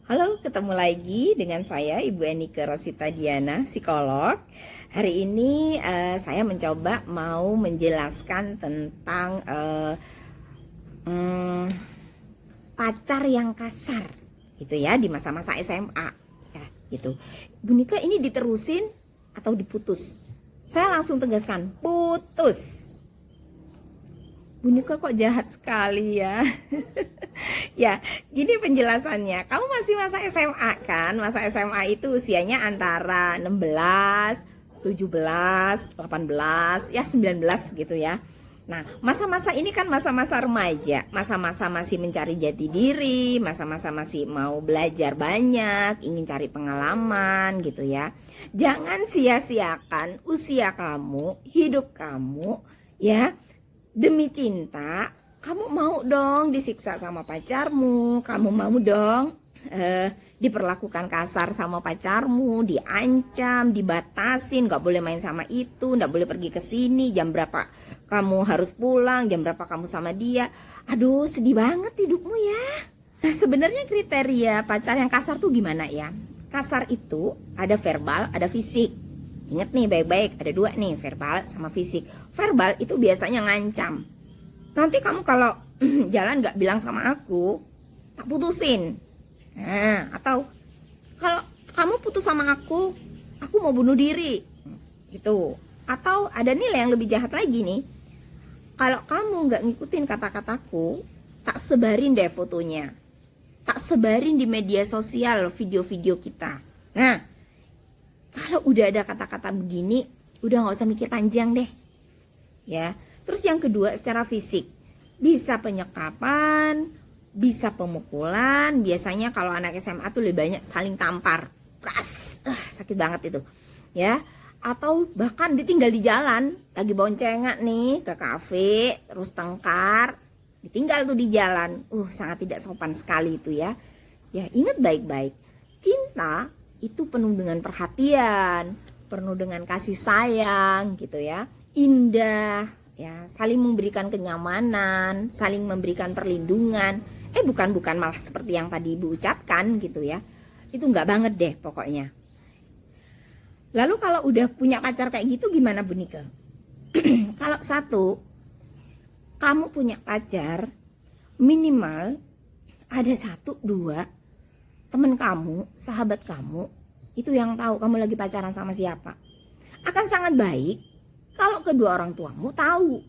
Halo, ketemu lagi dengan saya Ibu Enike Rosita Diana, psikolog. Hari ini saya mencoba mau menjelaskan tentang pacar yang kasar, gitu ya, di masa-masa SMA, ya, gitu. Bu Nika, ini diterusin atau diputus? Saya langsung tegaskan, putus. Bu Nika kok jahat sekali ya. Ya, gini penjelasannya. Kamu masih masa SMA kan? Masa SMA itu usianya antara 16, 17, 18, ya 19 gitu ya. Nah, masa-masa ini kan masa-masa remaja, masa-masa masih mencari jati diri, masa-masa masih mau belajar banyak, ingin cari pengalaman gitu ya. Jangan sia-siakan usia kamu, hidup kamu ya. Demi cinta, kamu mau dong disiksa sama pacarmu, kamu mau dong diperlakukan kasar sama pacarmu, diancam, dibatasin, gak boleh main sama itu, gak boleh pergi ke sini, jam berapa kamu harus pulang, jam berapa kamu sama dia. Aduh, sedih banget hidupmu ya. Nah, sebenarnya kriteria pacar yang kasar tuh gimana ya? Kasar itu ada verbal, ada fisik. Ingat nih baik-baik, ada dua nih, verbal sama fisik. Verbal itu biasanya ngancam. Nanti kamu kalau jalan gak bilang sama aku, tak putusin. Nah, atau kalau kamu putus sama aku mau bunuh diri. Gitu. Atau ada nilai yang lebih jahat lagi nih. Kalau kamu gak ngikutin kata-kataku, tak sebarin deh fotonya. Tak sebarin di media sosial video-video kita. Nah, kalau udah ada kata-kata begini, udah gak usah mikir panjang deh. Ya. Terus yang kedua secara fisik. Bisa penyekapan, bisa pemukulan. Biasanya kalau anak SMA tuh lebih banyak saling tampar. Pras, sakit banget itu. Ya. Atau bahkan ditinggal di jalan. Lagi boncengan nih ke kafe, terus tengkar. Ditinggal tuh di jalan. Sangat tidak sopan sekali itu ya. Ya, ingat baik-baik. Cinta itu penuh dengan perhatian, penuh dengan kasih sayang gitu ya, indah ya, saling memberikan kenyamanan, saling memberikan perlindungan. Bukan malah seperti yang tadi Ibu ucapkan gitu ya. Itu nggak banget deh pokoknya. Lalu kalau udah punya pacar kayak gitu gimana Bu Nika? Kalau satu, kamu punya pacar, minimal ada 1, 2 teman kamu, sahabat kamu, itu yang tahu kamu lagi pacaran sama siapa. Akan sangat baik kalau kedua orang tuamu tahu,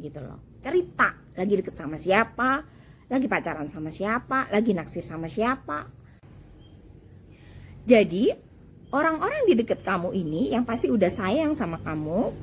gitu loh. Cerita, lagi deket sama siapa, lagi pacaran sama siapa, lagi naksir sama siapa. Jadi, orang-orang di deket kamu ini yang pasti udah sayang sama kamu,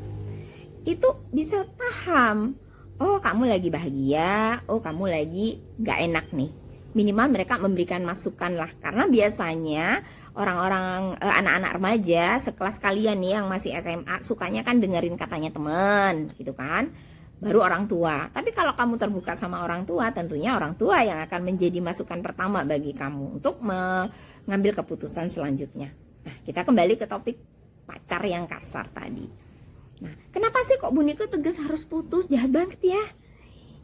itu bisa paham, oh kamu lagi bahagia, oh kamu lagi gak enak nih. Minimal mereka memberikan masukan lah. Karena biasanya orang-orang anak-anak remaja sekelas kalian nih yang masih SMA sukanya kan dengerin katanya temen gitu kan, baru orang tua. Tapi kalau kamu terbuka sama orang tua, tentunya orang tua yang akan menjadi masukan pertama bagi kamu untuk mengambil keputusan selanjutnya. Nah, kita kembali ke topik pacar yang kasar tadi. Nah, kenapa sih kok Bu Nika tegas harus putus? Jahat banget ya.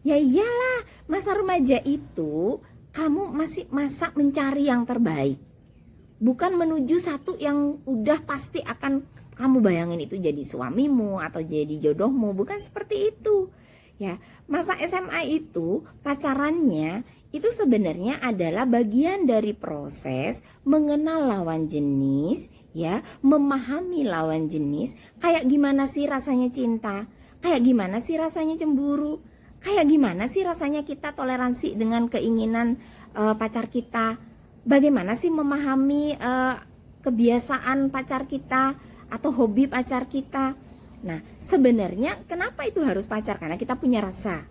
Ya iyalah, masa remaja itu kamu masih masa mencari yang terbaik, bukan menuju satu yang udah pasti akan kamu bayangin itu jadi suamimu atau jadi jodohmu. Bukan seperti itu ya. Masa SMA itu pacarannya itu sebenarnya adalah bagian dari proses mengenal lawan jenis ya, memahami lawan jenis. Kayak gimana sih rasanya cinta, kayak gimana sih rasanya cemburu, kayak gimana sih rasanya kita toleransi dengan keinginan pacar kita. Bagaimana sih memahami kebiasaan pacar kita atau hobi pacar kita. Nah, sebenarnya kenapa itu harus pacar? Karena kita punya rasa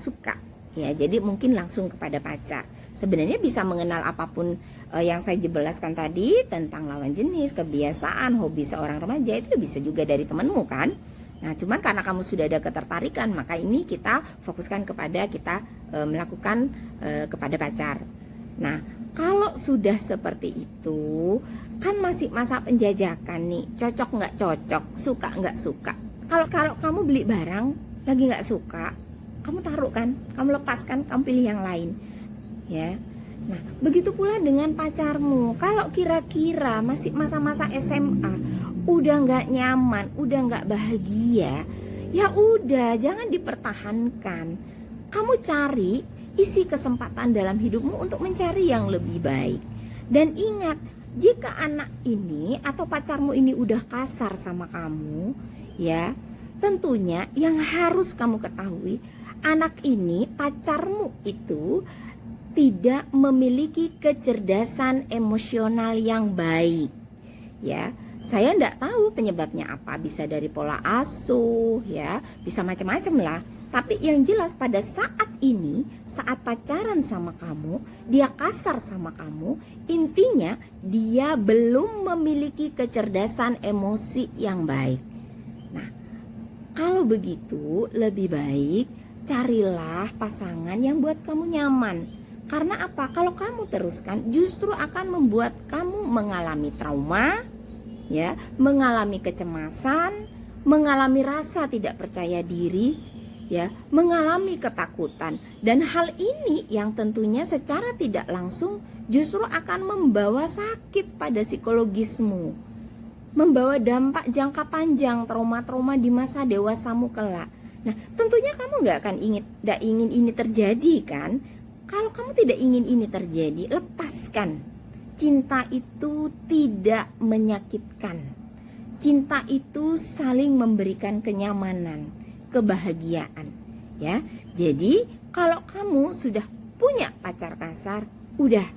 suka. Ya, jadi mungkin langsung kepada pacar. Sebenarnya bisa mengenal apapun yang saya jelaskan tadi tentang lawan jenis, kebiasaan, hobi seorang remaja, itu bisa juga dari temanmu kan. Nah, cuman karena kamu sudah ada ketertarikan, maka ini kita fokuskan kepada kita melakukan kepada pacar. Nah, kalau sudah seperti itu, kan masih masa penjajakan nih, cocok nggak cocok, suka nggak suka. Kalau kamu beli barang lagi nggak suka, kamu taruh kan, kamu lepaskan, kamu pilih yang lain, ya. Nah, begitu pula dengan pacarmu. Kalau kira-kira masih masa-masa SMA, udah nggak nyaman, udah nggak bahagia, ya udah, jangan dipertahankan. Kamu cari isi kesempatan dalam hidupmu untuk mencari yang lebih baik. Dan ingat, jika anak ini atau pacarmu ini udah kasar sama kamu, ya, tentunya yang harus kamu ketahui, anak ini, pacarmu itu tidak memiliki kecerdasan emosional yang baik. Ya, saya enggak tahu penyebabnya apa, bisa dari pola asuh, ya, bisa macam-macam lah. Tapi yang jelas pada saat ini, saat pacaran sama kamu, dia kasar sama kamu, intinya dia belum memiliki kecerdasan emosi yang baik. Nah, kalau begitu lebih baik carilah pasangan yang buat kamu nyaman. Karena apa? Kalau kamu teruskan justru akan membuat kamu mengalami trauma, ya, mengalami kecemasan, mengalami rasa tidak percaya diri, ya, mengalami ketakutan. Dan hal ini yang tentunya secara tidak langsung justru akan membawa sakit pada psikologismu, membawa dampak jangka panjang, trauma-trauma di masa dewasamu kelak. Nah, tentunya kamu nggak ingin ini terjadi kan? Kalau kamu tidak ingin ini terjadi, lepaskan. Cinta itu tidak menyakitkan. Cinta itu saling memberikan kenyamanan, kebahagiaan, ya. Jadi, kalau kamu sudah punya pacar kasar, udah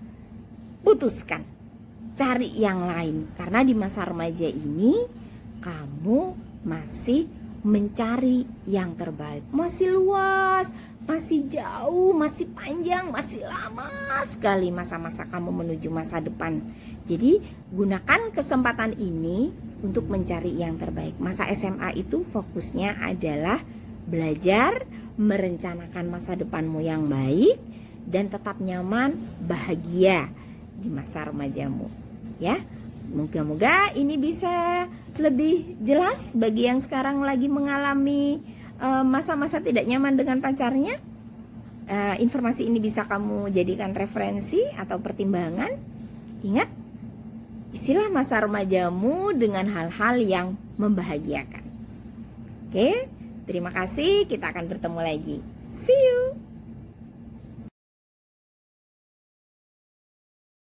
putuskan. Cari yang lain. Karena di masa remaja ini kamu masih mencari yang terbaik. Masih luas, masih jauh, masih panjang, masih lama sekali masa-masa kamu menuju masa depan. Jadi gunakan kesempatan ini untuk mencari yang terbaik. Masa SMA itu fokusnya adalah belajar, merencanakan masa depanmu yang baik, dan tetap nyaman, bahagia di masa remajamu, ya. Moga-moga ini bisa lebih jelas bagi yang sekarang lagi mengalami masa-masa tidak nyaman dengan pacarnya. Informasi ini bisa kamu jadikan referensi atau pertimbangan. Ingat, isilah masa remajamu dengan hal-hal yang membahagiakan. Oke, terima kasih. Kita akan bertemu lagi. See you.